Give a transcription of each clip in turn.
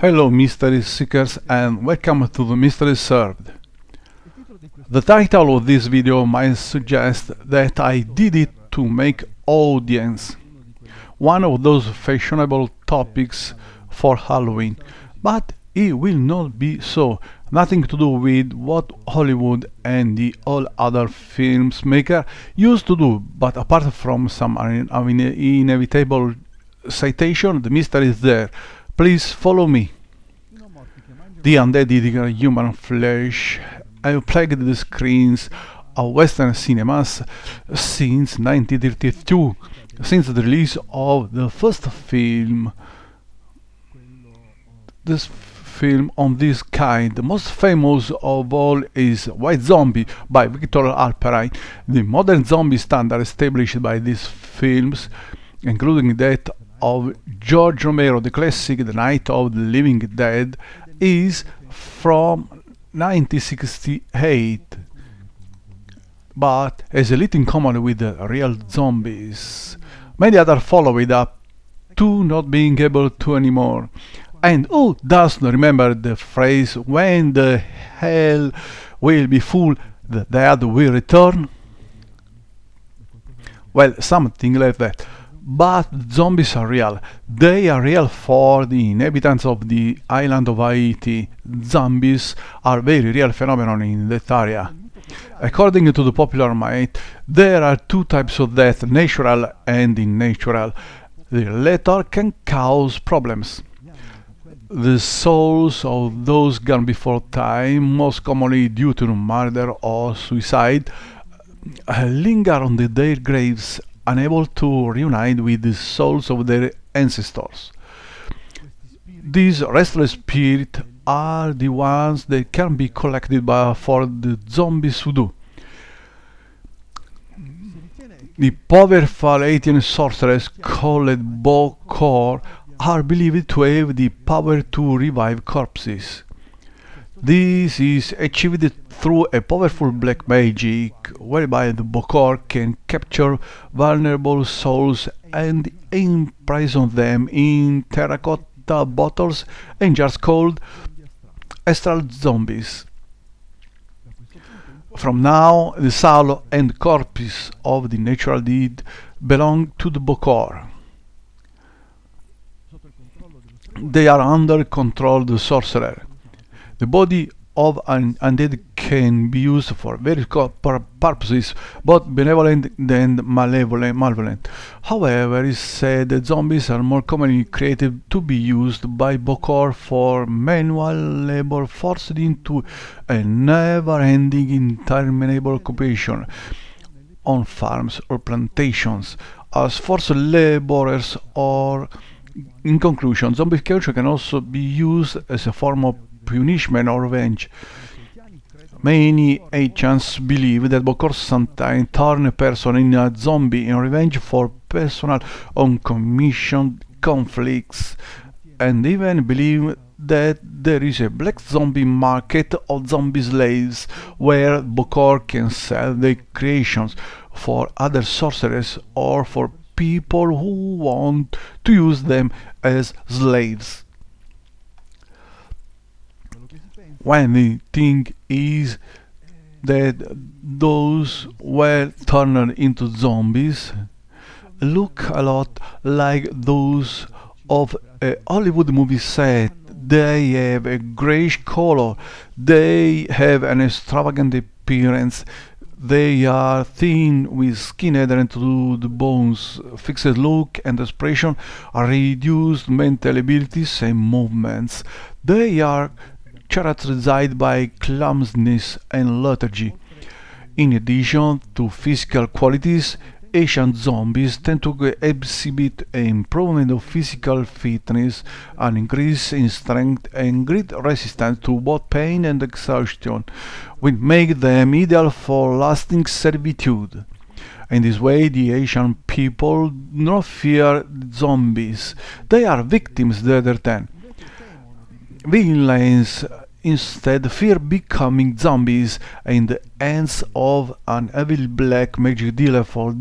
Hello, mystery seekers, and welcome to the Mystery Served. The title of this video might suggest that I did it to make audience, one of those fashionable topics for Halloween, but it will not be so. Nothing to do with what Hollywood and the all other films maker used to do, but apart from some inevitable citation, the mystery is there. Please follow me. The undead eating human flesh have plagued the screens of Western cinemas since 1932, since the release of the first film. This film on this kind, the most famous of all, is White Zombie by Victor Alperin. The modern zombie standard established by these films, including that of George Romero, the classic The Night of the Living Dead, is from 1968, but has a little in common with the real zombies. Many others follow it up to not being able to anymore. And who doesn't remember the phrase, "When the hell will be full, the dead will return"? Well, something like that. But zombies are real. They are real for the inhabitants of the island of Haiti. Zombies are very real phenomenon in that area. According to the popular myth, there are two types of death, natural and unnatural. The latter can cause problems. The souls of those gone before time, most commonly due to murder or suicide, linger on their graves, unable to reunite with the souls of their ancestors. These restless spirits are the ones that can be collected for the zombies voodoo. The powerful Haitian sorcerers called Bokor are believed to have the power to revive corpses. This is achieved through a powerful black magic, whereby the Bokor can capture vulnerable souls and imprison them in terracotta bottles and jars called astral zombies. From now, the soul and corpse of the natural dead belong to the Bokor. They are under control of the sorcerer. The body of an undead can be used for various purposes, both benevolent and malevolent. However, it is said that zombies are more commonly created to be used by Bokor for manual labor, forced into a never-ending, interminable occupation on farms or plantations as forced laborers. Or, in conclusion, zombification can also be used as a form of punishment or revenge. Many Haitians believe that Bokor sometimes turn a person into a zombie in revenge for personal uncommissioned conflicts, and even believe that there is a black zombie market of zombie slaves where Bokor can sell their creations for other sorcerers or for people who want to use them as slaves. When the thing is that those were turned into zombies look a lot like those of a Hollywood movie set. They have a grayish color, they have an extravagant appearance, they are thin with skin adherent to the bones, fixed look and expression, reduced mental abilities and movements. They are characterized by clumsiness and lethargy. In addition to physical qualities, Asian zombies tend to exhibit an improvement of physical fitness, an increase in strength, and great resistance to both pain and exhaustion, which make them ideal for lasting servitude. In this way, the Asian people do not fear zombies. They are victims rather than villains instead fear becoming zombies in the hands of an evil black magic dealer for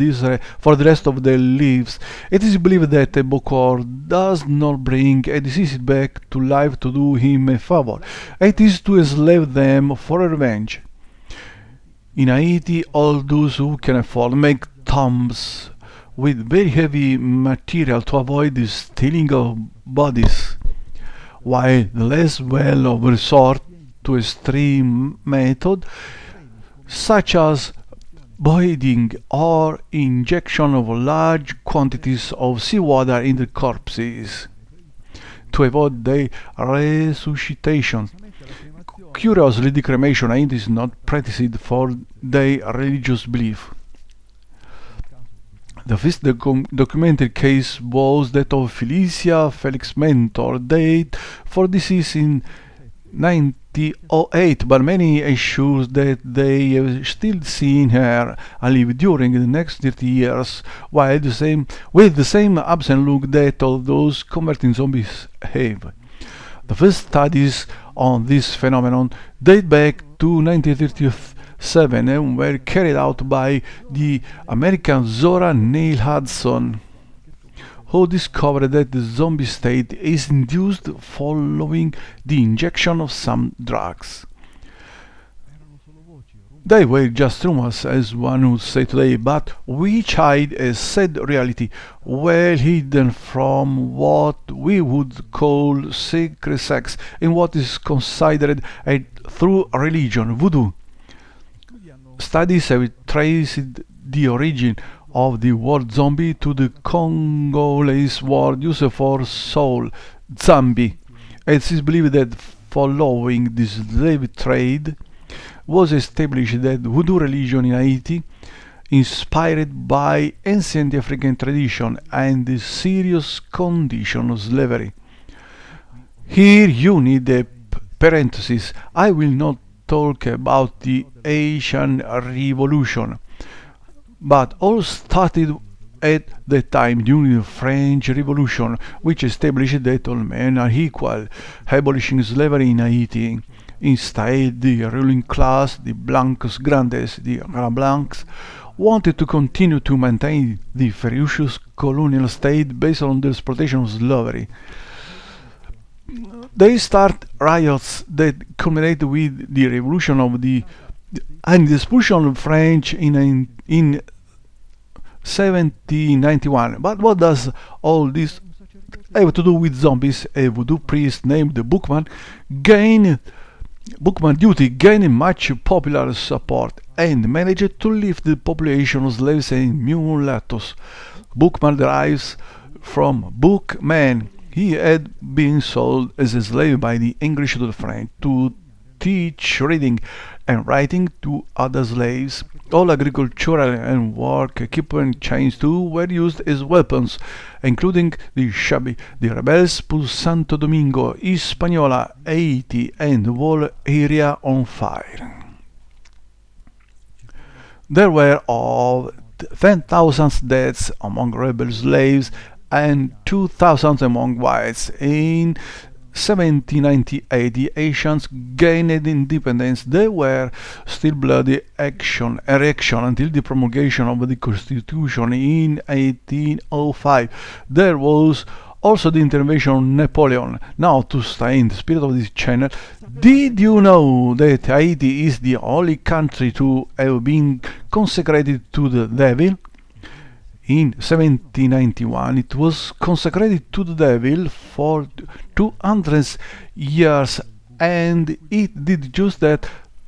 for the rest of their lives. It is believed that a Bokor does not bring a deceased back to life to do him a favor. It is to enslave them for revenge. In Haiti, all those who can afford make tombs with very heavy material to avoid the stealing of bodies, while the less well-off resort to extreme method such as boiling or injection of large quantities of seawater in the corpses to avoid their resuscitation. Curiously, the cremation aid is not practiced for their religious belief. The first documented case was that of Felicia Felix Mentor, date for decease in 1908, but many assure that they have still seen her alive during the next 30 years, while with the same absent look that all those converting zombies have. The first studies on this phenomenon date back to 1937 and were carried out by the American Zora Neale Hudson, who discovered that the zombie state is induced following the injection of some drugs. They were just rumors, as one would say today, but which hide a sad reality, well hidden from what we would call sacred sex in what is considered a true religion, voodoo. Studies have traced the origin of the word zombie to the Congolese word used for soul, zambi. It is believed that following the slave trade was established that voodoo religion in Haiti, inspired by ancient African tradition and the serious condition of slavery. Here you need a parenthesis. I will not talk about the Haitian Revolution, but all started at the time during the French Revolution, which established that all men are equal, abolishing slavery in Haiti. Instead, the ruling class, the Blancos Grandes, the Grands Blancs, wanted to continue to maintain the ferocious colonial state based on the exploitation of slavery. They start riots that culminated with the revolution of the and the expulsion of French in 1791. But what does all this have to do with zombies? A voodoo priest named Bookman Duty gained much popular support and managed to lift the population of slaves and mulattoes. Bookman derives from bookman. He had been sold as a slave by the English to the French to teach reading and writing to other slaves. All agricultural and work equipment chains too were used as weapons, including the Shabi, the rebels put Santo Domingo, Hispaniola, Haiti, and the whole area on fire. There were of 10,000 deaths among rebel slaves and 2,000 among whites. In 1798, the Haitians gained independence. There were still bloody erection until the promulgation of the Constitution in 1805. There was also the intervention of Napoleon. Now, to stay in the spirit of this channel, did you know that Haiti is the only country to have been consecrated to the devil? In 1791, it was consecrated to the devil for 200 years, and it did just that.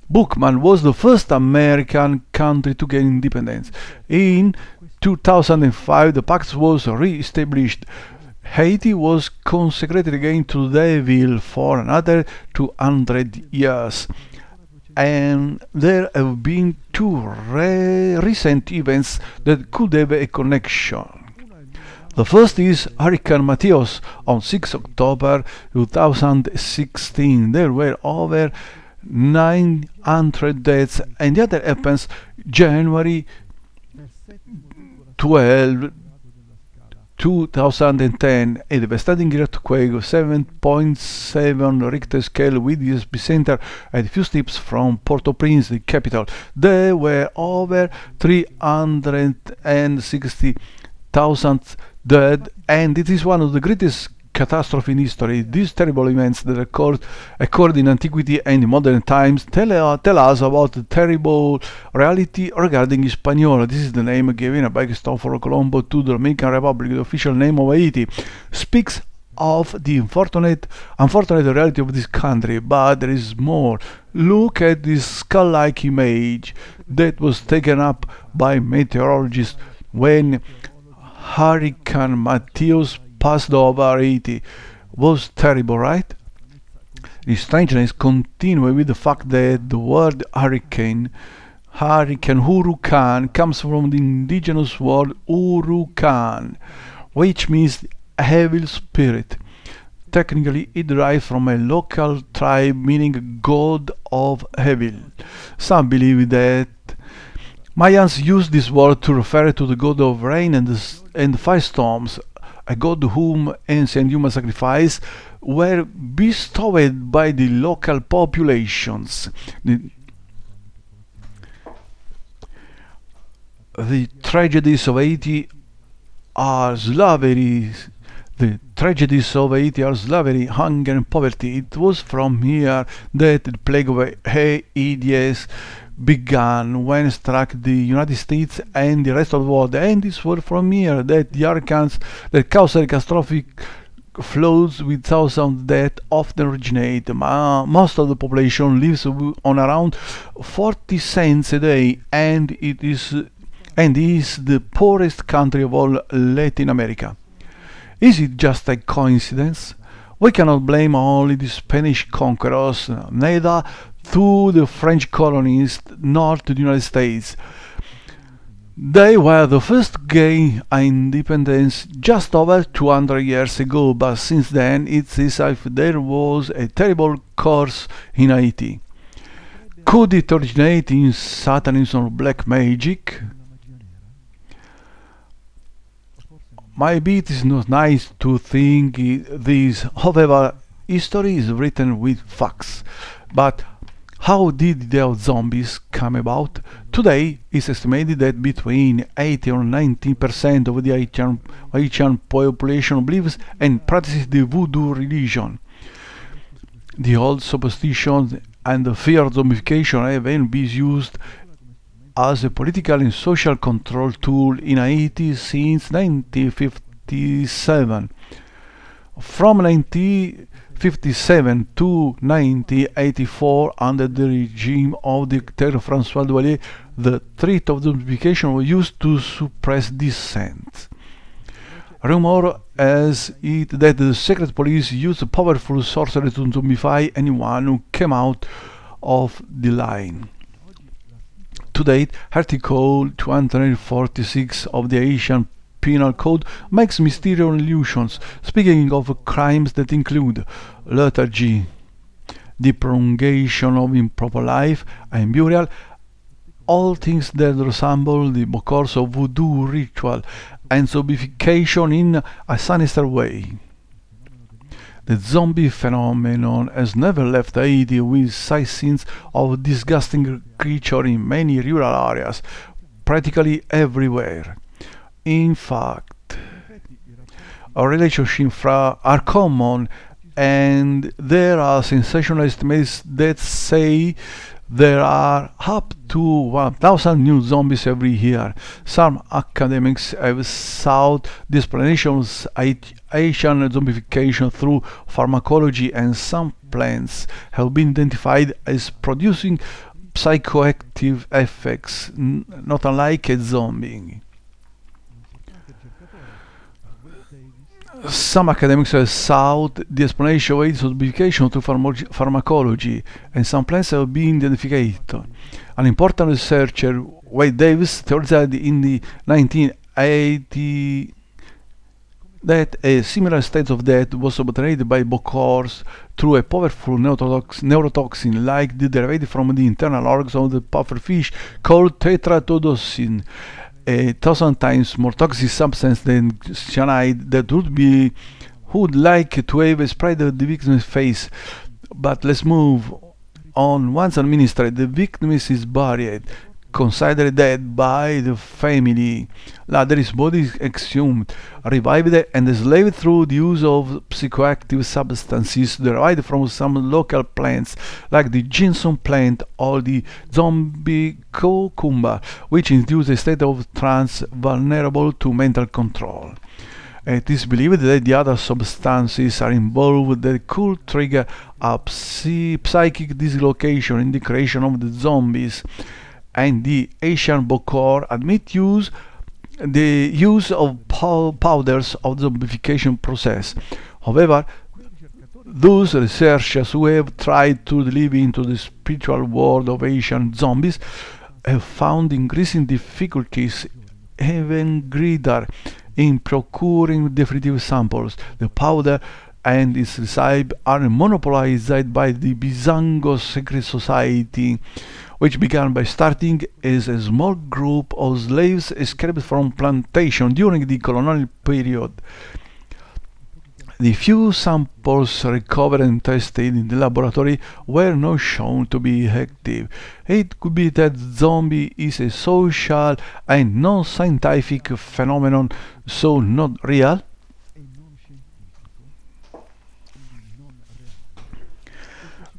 Bookman was the first American country to gain independence. In 2005, the pact was re-established. Haiti was consecrated again to the devil for another 200 years. And there have been two recent events that could have a connection. The first is Hurricane Matheus on 6 October 2016. There were over 900 deaths, and the other happens January 12, 2010, a devastating earthquake of 7.7 Richter scale with the epicenter at a few steps from Port-au-Prince, the capital. There were over 360,000 dead, and it is one of the greatest catastrophe in history. These terrible events that occurred in antiquity and in modern times tell us about the terrible reality regarding Hispaniola. This is the name given by Cristoforo Colombo to the Dominican Republic. The official name of Haiti speaks of the unfortunate reality of this country, but there is more. Look at this skull-like image that was taken up by meteorologists when Hurricane Mateus passed over Haiti. Was terrible, right? The strangeness continues with the fact that the word hurricane, hurricane, comes from the indigenous word urukan, which means evil spirit. Technically, it derives from a local tribe meaning god of evil. Some believe that Mayans used this word to refer to the god of rain and firestorms, a god whom ancient human sacrifices were bestowed by the local populations. The tragedies of Haiti are slavery. The tragedies of Haiti are slavery, hunger, and poverty. It was from here that the plague of AIDS began when it struck the United States and the rest of the world, and it was from here that the hurricanes that caused catastrophic floods with thousands of deaths often originate. Most of the population lives on around 40 cents a day, and is the poorest country of all Latin America. Is it just a coincidence? We cannot blame only the Spanish conquerors, neither to the French colonists nor to the United States. They were the first gain independence just over 200 years ago, but since then it's as if there was a terrible curse in Haiti. Could it originate in Satanism or black magic? Maybe it is not nice to think this, however, history is written with facts. But how did the zombies come about? Today, it's estimated that between 80 or 90% of the Haitian population believes and practices the voodoo religion. The old superstitions and the fear of zombification have been used as a political and social control tool in Haiti since 1957. From 1957 to 1984, under the regime of dictator François Duvalier, the threat of zombification was used to suppress dissent. Rumor has it that the secret police used powerful sorcery to zombify anyone who came out of the line. To date, Article 246 of the Haitian Penal Code makes mysterious allusions, speaking of crimes that include lethargy, the prolongation of improper life, and burial, all things that resemble the course of voodoo ritual and zombification in a sinister way. The zombie phenomenon has never left Haiti, with sightings of disgusting creatures in many rural areas, practically everywhere. In fact, relationships are common, and there are sensational estimates that say there are up to 1,000 new zombies every year. Some academics have sought the explanations of Haitian zombification through pharmacology, and some plants have been identified as producing psychoactive effects, not unlike a zombie. Some academics have sought the explanation of zombification through pharmacology, and some plants have been identified. An important researcher, Wade Davis, theorized in the 1980s that a similar state of death was obtained by bocors through a powerful neurotoxin like the derived from the internal organs of the pufferfish called tetratodosine. 1,000 times more toxic substance than cyanide that would like to have sprayed the victim's face. But let's move on. Once administered, the victim is buried, considered dead by the family. Later, his body is exhumed, revived, and enslaved through the use of psychoactive substances derived from some local plants, like the ginseng plant or the zombie cucumber, which induce a state of trance vulnerable to mental control. It is believed that the other substances are involved that could trigger a psychic dislocation in the creation of the zombies, and the Asian Bokor admit the use of powders of the zombification process. However, those researchers who have tried to delve into the spiritual world of Asian zombies have found increasing difficulties, even greater, in procuring definitive samples. The powder and its recipe are monopolized by the Bizango secret society, which began by starting as a small group of slaves escaped from plantation during the colonial period. The few samples recovered and tested in the laboratory were not shown to be effective. It could be that zombie is a social and non-scientific phenomenon, so not real.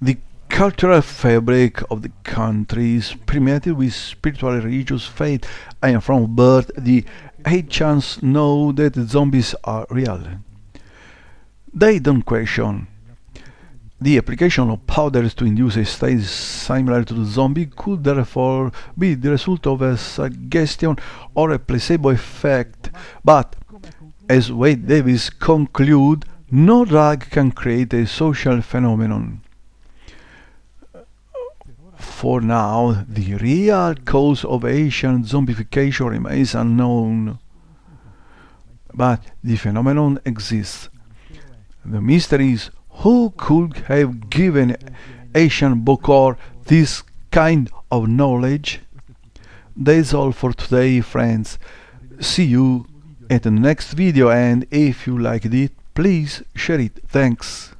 The cultural fabric of the country is permeated with spiritual and religious faith, and from birth the Haitians know that zombies are real. They don't question. The application of powders to induce a state similar to the zombie could therefore be the result of a suggestion or a placebo effect, but, as Wade Davis concludes, no drug can create a social phenomenon. For now, the real cause of Asian zombification remains unknown, but the phenomenon exists. The mystery is who could have given Asian Bokor this kind of knowledge. That's all for today, friends. See you at the next video, and if you liked it, please share it. Thanks.